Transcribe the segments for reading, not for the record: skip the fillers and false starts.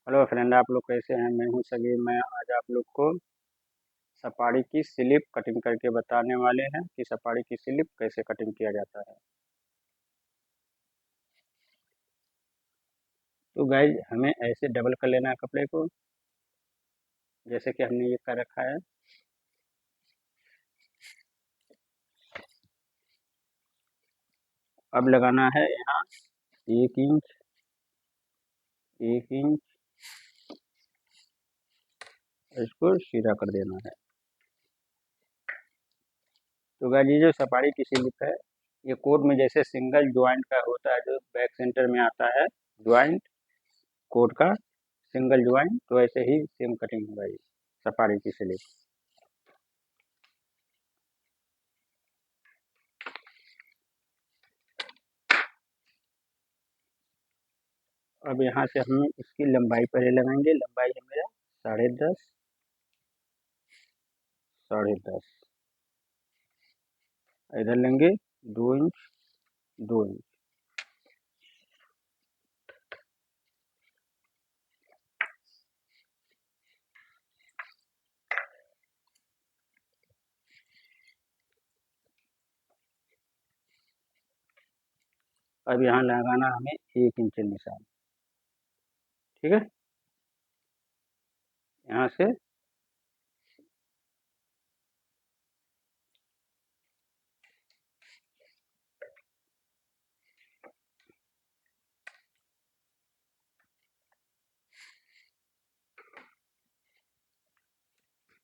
Hello friend, आप लोग कैसे हैं? मैं हूं सगी। मैं आज आप लोग को सफारी की स्लिप कटिंग करके बताने वाले हैं कि सफारी की स्लिप कैसे कटिंग किया जाता है। तो गाइज, हमें ऐसे डबल कर लेना है कपड़े को, जैसे कि हमने ये कर रखा है। अब लगाना है यहाँ 1 इंच, 1 इंच। इसको सीधा कर देना है। तो गाइज, ये जो सफारी की स्लिप है, ये कोट में जैसे सिंगल ज्वाइंट का होता है, जो बैक सेंटर में आता है ज्वाइंट कोट का, सिंगल ज्वाइंट, तो ऐसे ही सेम कटिंग होगा ये सफारी की स्लिप। अब यहाँ से हम इसकी लंबाई पहले लगाएंगे। लंबाई है मेरा 10.5, 10.5। इधर लेंगे 2 इंच, 2 इंच। अब यहाँ लगाना हमें 1 इंच निशान। ठीक है, यहाँ से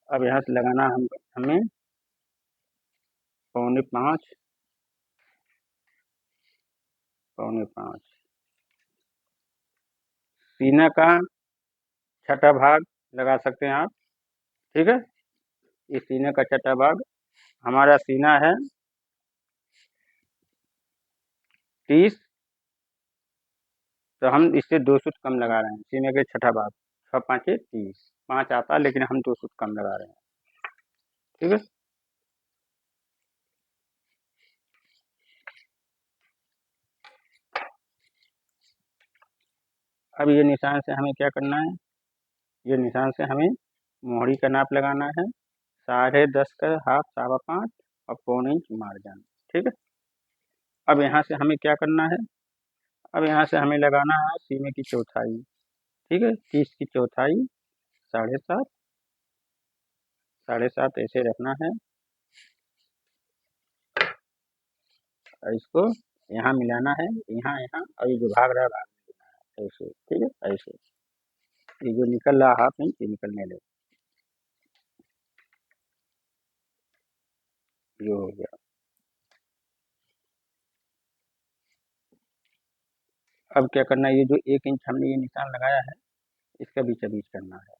अब यहाँ से लगाना हमें 4.25, 4.25। सीना का छठा भाग लगा सकते हैं आप। ठीक है, इस सीने का छठा भाग, हमारा सीना है 30, तो हम इससे 2 सूत कम लगा रहे हैं। सीने के छठा भाग 6×5 = 30, 5 आता है, लेकिन हम 2 सूत कम लगा रहे हैं। ठीक है, अब ये निशान से हमें क्या करना है? ये निशान से हमें मोहरी का नाप लगाना है। 10.5 का हाफ, 5.25 और 1/4 इंच मार्जिन। ठीक है, अब यहाँ से हमें क्या करना है? अब यहाँ से हमें लगाना है सीने की चौथाई। ठीक है, 30 की चौथाई 7.5, 7.5 ऐसे रखना है। और इसको यहाँ मिलाना है, यहाँ यहाँ, और ये जो भाग रहा है भाग मिलाना है ऐसे। ठीक है, ऐसे ये जो निकल रहा 1/2 इंच, ये निकलने दे। ये हो गया। अब क्या करना है? ये जो 1 इंच हमने ये निशान लगाया है, इसका बीचा बीच करना है।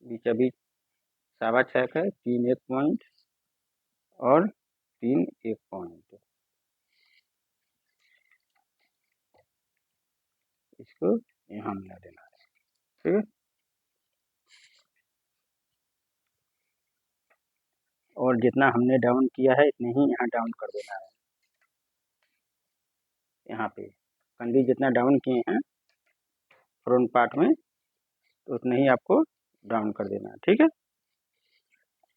बीचा बीच 6.25 का 3 1 पॉइंट और 3 1 पॉइंट, इसको यहाँ मिला देना है। ठीक है, और जितना हमने डाउन किया है इतने ही यहाँ डाउन कर देना है। यहाँ पे कंधी जितना डाउन किए हैं फ्रंट पार्ट में, तो उतना ही आपको डाउन कर देना है। ठीक है,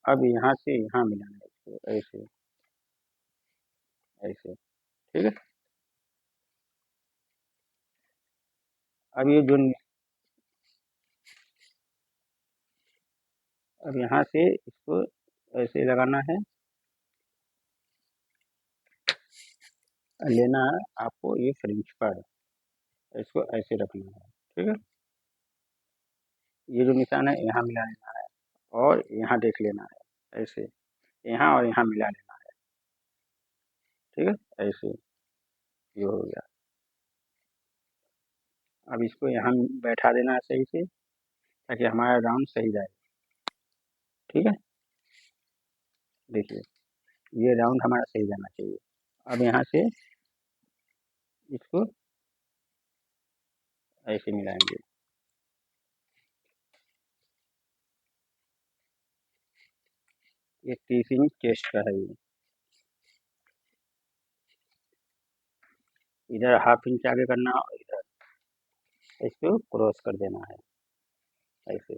अब यहाँ से यहाँ मिलाना है इसको ऐसे, ऐसे। ठीक है, अब ये जो अब यहाँ से इसको ऐसे लगाना है, लेना है आपको ये फ्रिंज पर, इसको ऐसे रखना है। ठीक है, ये जो निशान है यहाँ मिला लेना है, और यहाँ देख लेना है ऐसे, यहाँ और यहाँ मिला लेना है। ठीक है, ऐसे ये हो गया। अब इसको यहाँ बैठा देना है सही से, ताकि हमारा राउंड सही जाए। ठीक है, देखिए ये राउंड हमारा सही जाना चाहिए। अब यहाँ से इसको ऐसे मिलाएंगे। ये 30 इंच चेस्ट का है। ये इधर 1/2 इंच आगे करना और इधर इसको क्रॉस कर देना है ऐसे।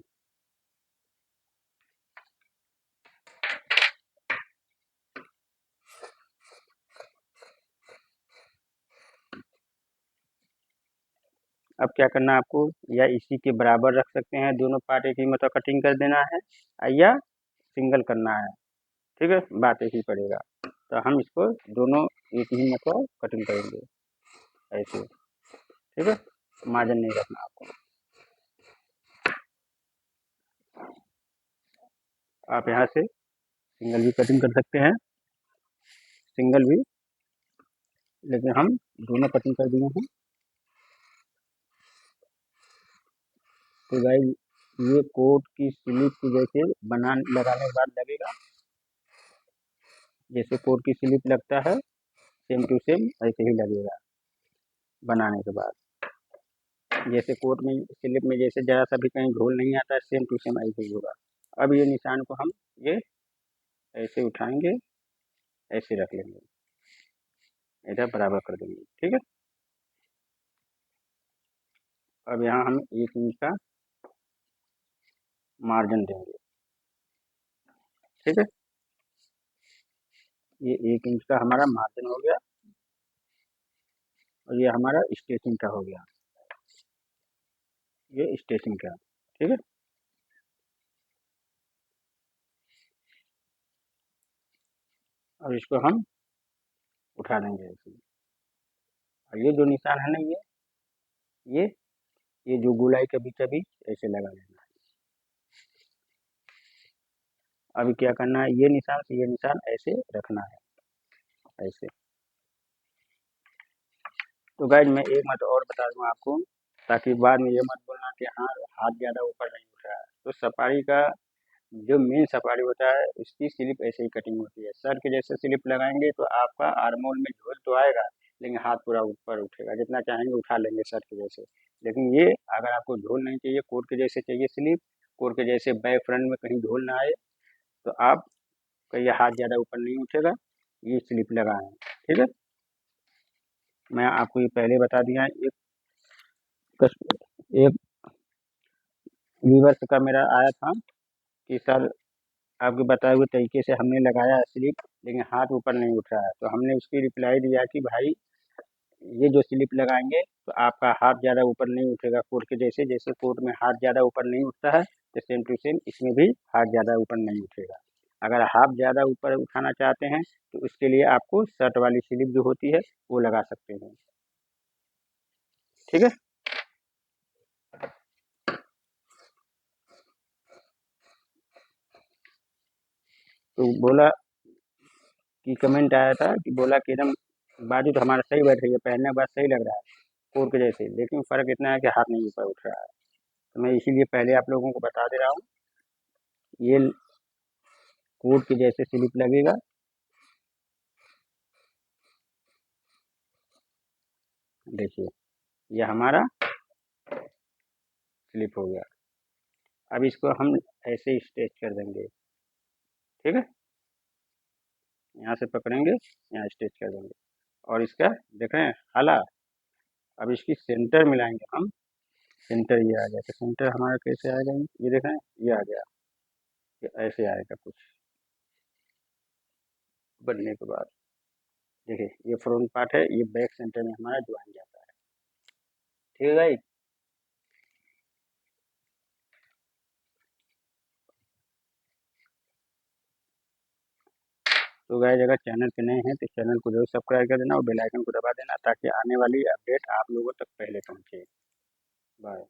अब क्या करना है आपको, या इसी के बराबर रख सकते हैं, दोनों पार्ट एक ही मतलब कटिंग कर देना है, या सिंगल करना है, ठीक है, बात एक ही पड़ेगा। तो हम इसको दोनों एक ही मतलब कटिंग करेंगे ऐसे, ठीक है, मार्जिन नहीं रखना आपको। आप यहाँ से सिंगल भी कटिंग कर सकते हैं, सिंगल भी, लेकिन हम दोनों कटिंग कर दिए हैं। तो गाइस ये कोट की स्लिप की जैसे लगाने के बाद लगेगा, जैसे कोट की स्लिप लगता है सेम टू सेम ऐसे ही लगेगा बनाने के बाद। जैसे कोट में स्लिप में जैसे ज़रा सा भी कहीं घोल नहीं आता है, सेम टू सेम ऐसे ही होगा। अब ये निशान को हम ये ऐसे उठाएंगे, ऐसे रख लेंगे, इधर बराबर कर देंगे, ठीक है। अब यहाँ हम 1 इंच का मार्जिन देंगे, ठीक है। ये 1 इंच का हमारा मार्जिन हो गया, और ये हमारा स्टेचिंग का हो गया, ये स्टेचिंग का, ठीक है। अब इसको हम उठा देंगे ऐसे। और ये जो निशान है ना, ये ये जो गोलाई के बीच बीच ऐसे लगा लेना है। अभी क्या करना है, ये निशान से ये निशान ऐसे रखना है ऐसे। तो गाइज मैं एक बात और बता दूं आपको, ताकि बाद में ये मत बोलना कि हाँ हाथ ज़्यादा ऊपर नहीं उठ रहा है। तो सफारी का जो मेन सफारी होता है उसकी स्लिप ऐसे ही कटिंग होती है। सर के जैसे स्लिप लगाएंगे तो आपका आर्मोल में झोल तो आएगा, लेकिन हाथ पूरा ऊपर उठेगा, जितना चाहेंगे उठा लेंगे सर के जैसे। लेकिन ये अगर आपको झोल नहीं चाहिए, कोट के जैसे चाहिए स्लिप, कोट के जैसे बैक फ्रंट में कहीं झोल ना आए, तो आप का ये हाथ ज़्यादा ऊपर नहीं उठेगा, ये स्लिप लगाएं, ठीक है। मैं आपको ये पहले बता दिया। एक व्यूवर्स का मेरा आया था कि सर आपके बताए हुए तरीके से हमने लगाया स्लिप, लेकिन हाथ ऊपर नहीं उठ रहा है। तो हमने उसकी रिप्लाई दिया कि भाई ये जो स्लिप लगाएंगे तो आपका हाथ ज़्यादा ऊपर नहीं उठेगा कोट के जैसे। जैसे कोट में हाथ ज़्यादा ऊपर नहीं उठता है, तो सेम टू सेम इसमें भी हाथ ज़्यादा ऊपर नहीं उठेगा। अगर हाथ ज़्यादा ऊपर उठाना चाहते हैं तो उसके लिए आपको शर्ट वाली स्लिप जो होती है वो लगा सकते हैं, ठीक है। तो बोला कि कमेंट आया था कि बोला कि एकदम बाजू तो हमारा सही बैठ रही है, पहनने के बाद सही लग रहा है कोट के जैसे, लेकिन फ़र्क इतना है कि हाथ नहीं ऊपर उठ रहा है। तो मैं इसीलिए पहले आप लोगों को बता दे रहा हूँ, ये कोट के जैसे स्लिप लगेगा। देखिए ये हमारा स्लिप हो गया। अब इसको हम ऐसे ही स्ट्रेच कर देंगे, ठीक है। यहाँ से पकड़ेंगे, यहाँ स्ट्रेच कर देंगे, और इसका देख रहे हैं हाला। अब इसकी सेंटर मिलाएंगे हम, सेंटर ये आ गया। तो सेंटर हमारा कैसे आएगा, ये देख रहे हैं, ये आ गया, ये ऐसे आएगा कुछ बनने के बाद। देखिए ये फ्रंट पार्ट है, ये बैक सेंटर में हमारा ज्वाइन जाता है, ठीक है भाई। तो गाइस अगर चैनल पे नए हैं तो चैनल को जरूर सब्सक्राइब कर देना और बेल आइकन को दबा देना, ताकि आने वाली अपडेट आप लोगों तक पहले पहुंचे। बाय।